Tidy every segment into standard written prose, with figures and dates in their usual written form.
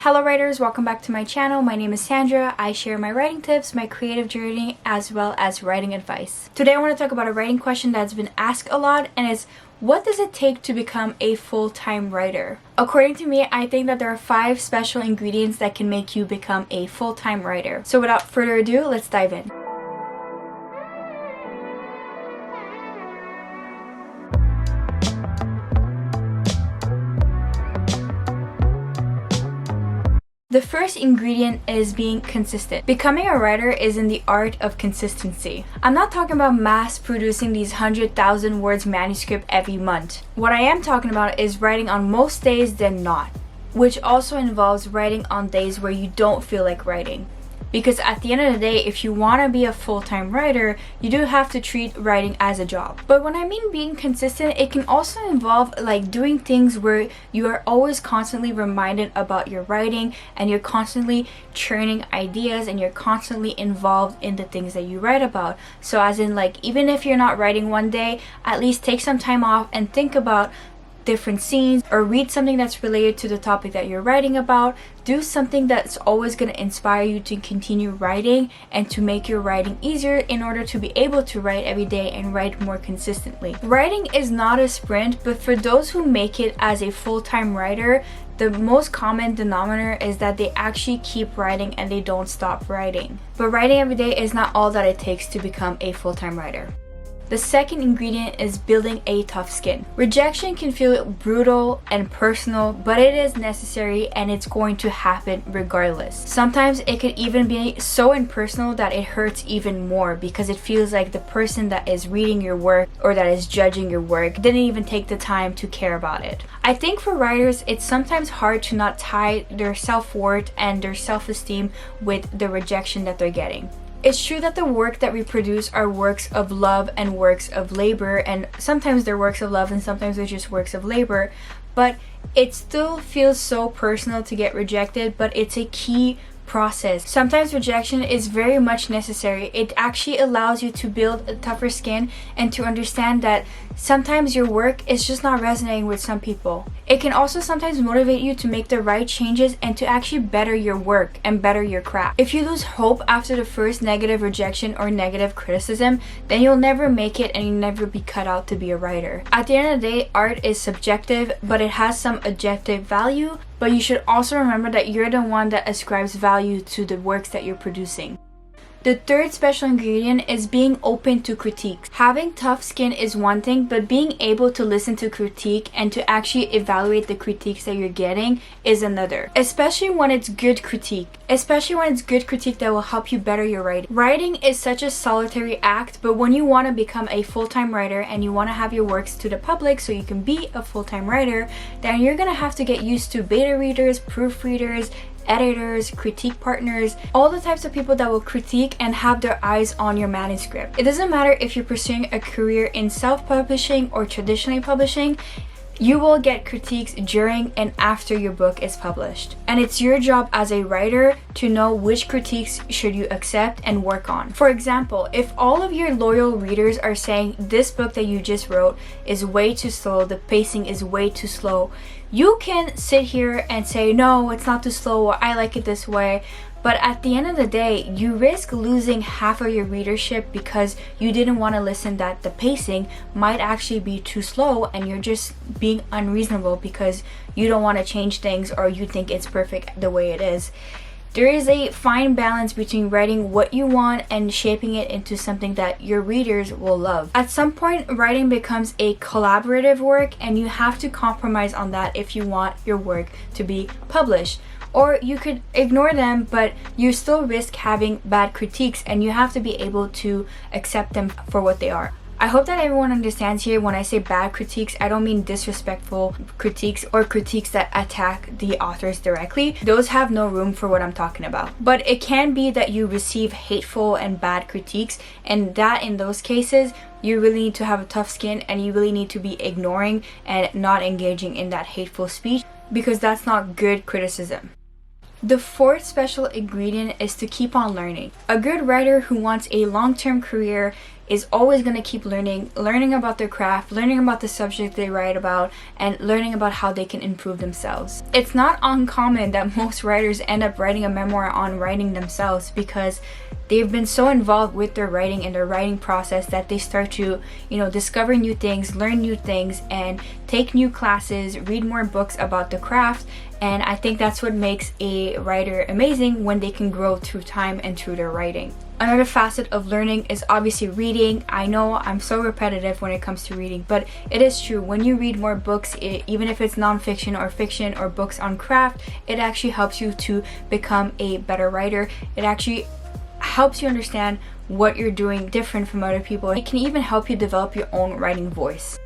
Hello writers, welcome back to my channel. My name is Sandra. I share my writing tips, my creative journey, as well as writing advice. Today I want to talk about a writing question that's been asked a lot, and it's what does it take to become a full-time writer? According to me, I think that there are 5 special ingredients that can make you become a full-time writer. So without further ado, let's dive in. The first ingredient is being consistent. Becoming a writer is in the art of consistency. I'm not talking about mass producing these 100,000 words manuscript every month. What I am talking about is writing on most days than not, which also involves writing on days where you don't feel like writing. Because at the end of the day, if you want to be a full-time writer, you do have to treat writing as a job. But when I mean being consistent, it can also involve like doing things where you are always constantly reminded about your writing and you're constantly churning ideas and you're constantly involved in the things that you write about. So as in, like, even if you're not writing one day, at least take some time off and think about different scenes, or read something that's related to the topic that you're writing about. Do something that's always going to inspire you to continue writing and to make your writing easier in order to be able to write every day and write more consistently. Writing is not a sprint, but for those who make it as a full-time writer, the most common denominator is that they actually keep writing and they don't stop writing. But writing every day is not all that it takes to become a full-time writer. The second ingredient is building a tough skin. Rejection can feel brutal and personal, but it is necessary and it's going to happen regardless. Sometimes it could even be so impersonal that it hurts even more because it feels like the person that is reading your work or that is judging your work didn't even take the time to care about it. I think for writers, it's sometimes hard to not tie their self-worth and their self-esteem with the rejection that they're getting. It's true that the work that we produce are works of love and works of labor, and sometimes they're works of love and sometimes they're just works of labor, but it still feels so personal to get rejected, but it's a key process. Sometimes rejection is very much necessary. It actually allows you to build a tougher skin and to understand that sometimes your work is just not resonating with some people. It can also sometimes motivate you to make the right changes and to actually better your work and better your craft. If you lose hope after the first negative rejection or negative criticism, then you'll never make it and you'll never be cut out to be a writer. At the end of the day, art is subjective, but it has some objective value. But you should also remember that you're the one that ascribes value to the works that you're producing. The third special ingredient is being open to critiques. Having tough skin is one thing, but being able to listen to critique and to actually evaluate the critiques that you're getting is another. Especially when it's good critique. Especially when it's good critique that will help you better your writing. Writing is such a solitary act, but when you want to become a full-time writer and you want to have your works to the public so you can be a full-time writer, then you're going to have to get used to beta readers, proofreaders, editors, critique partners, all the types of people that will critique and have their eyes on your manuscript. It doesn't matter if you're pursuing a career in self-publishing or traditionally publishing, you will get critiques during and after your book is published. And it's your job as a writer to know which critiques should you accept and work on. For example, if all of your loyal readers are saying this book that you just wrote is way too slow, the pacing is way too slow, you can sit here and say, no, it's not too slow, or I like it this way. But at the end of the day, you risk losing half of your readership because you didn't want to listen that the pacing might actually be too slow and you're just being unreasonable because you don't want to change things or you think it's perfect the way it is. There is a fine balance between writing what you want and shaping it into something that your readers will love. At some point, writing becomes a collaborative work and you have to compromise on that if you want your work to be published. Or you could ignore them, but you still risk having bad critiques and you have to be able to accept them for what they are. I hope that everyone understands here when I say bad critiques, I don't mean disrespectful critiques or critiques that attack the authors directly. Those have no room for what I'm talking about. But it can be that you receive hateful and bad critiques, and that in those cases, you really need to have a tough skin and you really need to be ignoring and not engaging in that hateful speech because that's not good criticism. The fourth special ingredient is to keep on learning. A good writer who wants a long-term career is always going to keep learning about their craft, learning about the subject they write about, and learning about how they can improve themselves. It's not uncommon that most writers end up writing a memoir on writing themselves because they've been so involved with their writing and their writing process that they start to, discover new things, learn new things, and take new classes, read more books about the craft. And I think that's what makes a writer amazing, when they can grow through time and through their writing. Another facet of learning is obviously reading. I know I'm so repetitive when it comes to reading, but it is true. When you read more books, even if it's nonfiction or fiction or books on craft, it actually helps you to become a better writer. It actually helps you understand what you're doing different from other people. It can even help you develop your own writing voice.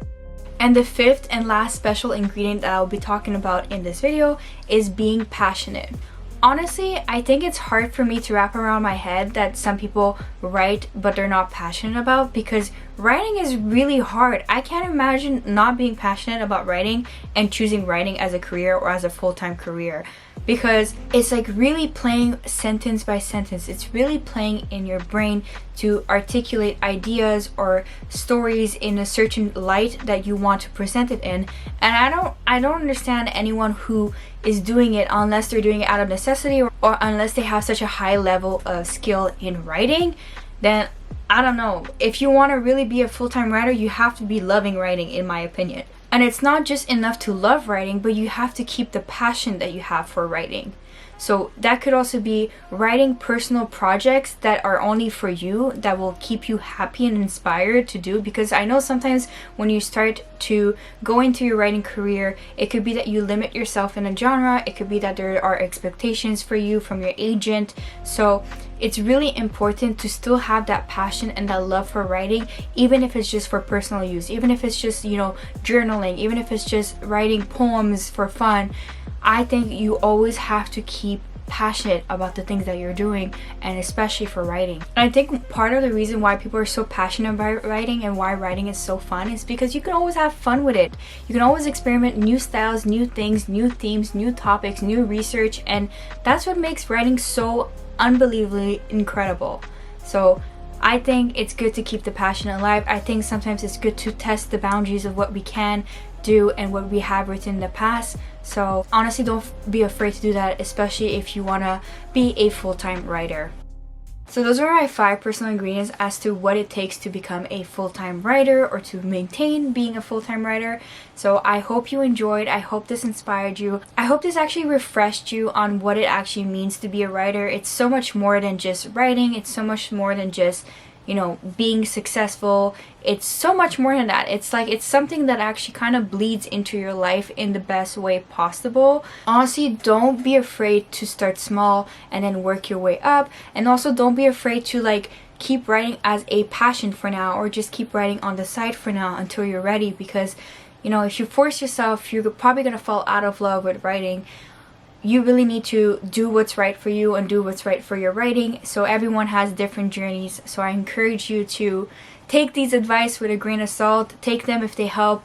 And the fifth and last special ingredient that I'll be talking about in this video is being passionate. Honestly, I think it's hard for me to wrap around my head that some people write but they're not passionate about, because writing is really hard. I can't imagine not being passionate about writing and choosing writing as a career or as a full-time career, because it's like really playing sentence by sentence. It's really playing in your brain to articulate ideas or stories in a certain light that you want to present it in. And I don't understand anyone who is doing it unless they're doing it out of necessity, or unless they have such a high level of skill in writing. Then I don't know. If you want to really be a full-time writer, you have to be loving writing, in my opinion. And it's not just enough to love writing, but you have to keep the passion that you have for writing. So that could also be writing personal projects that are only for you, that will keep you happy and inspired to do. Because I know sometimes when you start to go into your writing career, it could be that you limit yourself in a genre. It could be that there are expectations for you from your agent. So it's really important to still have that passion and that love for writing, even if it's just for personal use, even if it's just, journaling, even if it's just writing poems for fun. I think you always have to keep passionate about the things that you're doing, and especially for writing. And I think part of the reason why people are so passionate about writing and why writing is so fun is because you can always have fun with it. You can always experiment new styles, new things, new themes, new topics, new research, and that's what makes writing so unbelievably incredible. So I think it's good to keep the passion alive. I think sometimes it's good to test the boundaries of what we can do and what we have written in the past. So honestly, don't be afraid to do that, especially if you want to be a full-time writer. So those are my 5 personal ingredients as to what it takes to become a full-time writer, or to maintain being a full-time writer. So I hope you enjoyed. I hope this inspired you. I hope this actually refreshed you on what it actually means to be a writer. It's so much more than just writing. It's so much more than just being successful. It's so much more than that. It's like, it's something that actually kind of bleeds into your life in the best way possible. Honestly, don't be afraid to start small and then work your way up. And also don't be afraid to keep writing as a passion for now, or just keep writing on the side for now until you're ready. Because if you force yourself, you're probably gonna fall out of love with writing. You really need to do what's right for you and do what's right for your writing. So everyone has different journeys. So I encourage you to take these advice with a grain of salt. Take them if they help,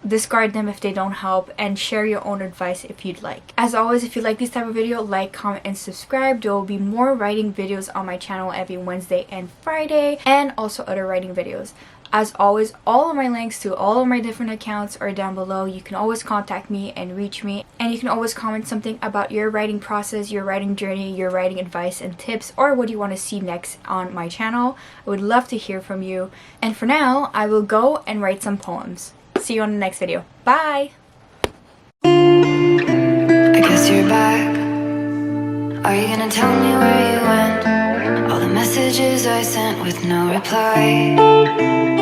discard them if they don't help, and share your own advice if you'd like. As always, if you like this type of video, like, comment, and subscribe. There will be more writing videos on my channel every Wednesday and Friday, and also other writing videos. As always, all of my links to all of my different accounts are down below. You can always contact me and reach me, and you can always comment something about your writing process, your writing journey, your writing advice and tips, or what you want to see next on my channel. I would love to hear from you. And for now, I will go and write some poems. See you on the next video. Bye! I guess you're back. Are you gonna tell me where you went? All the messages I sent with no reply.